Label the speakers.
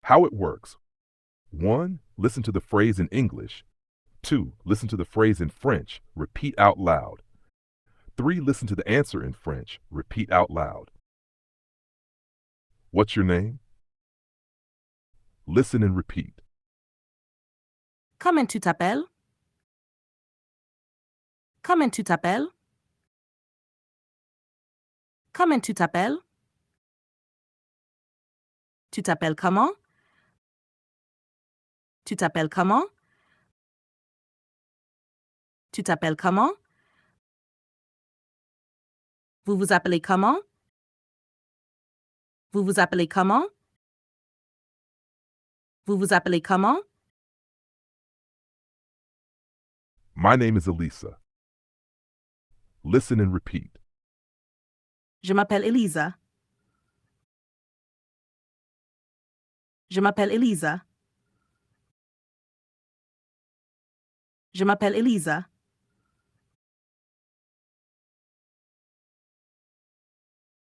Speaker 1: How it works. 1. Listen to the phrase in English. 2. Listen to the phrase in French. Repeat out loud. 3. Listen to the answer in French. Repeat out loud. What's your name? Listen and repeat.
Speaker 2: Comment tu t'appelles? Comment tu t'appelles? Comment tu t'appelles? Tu t'appelles comment? Tu t'appelles comment? Tu t'appelles comment? Vous vous appelez comment? Vous vous appelez comment? Vous vous appelez comment?
Speaker 1: My name is Elisa. Listen and repeat.
Speaker 2: Je m'appelle Elisa. Je m'appelle Elisa. Je m'appelle Elisa.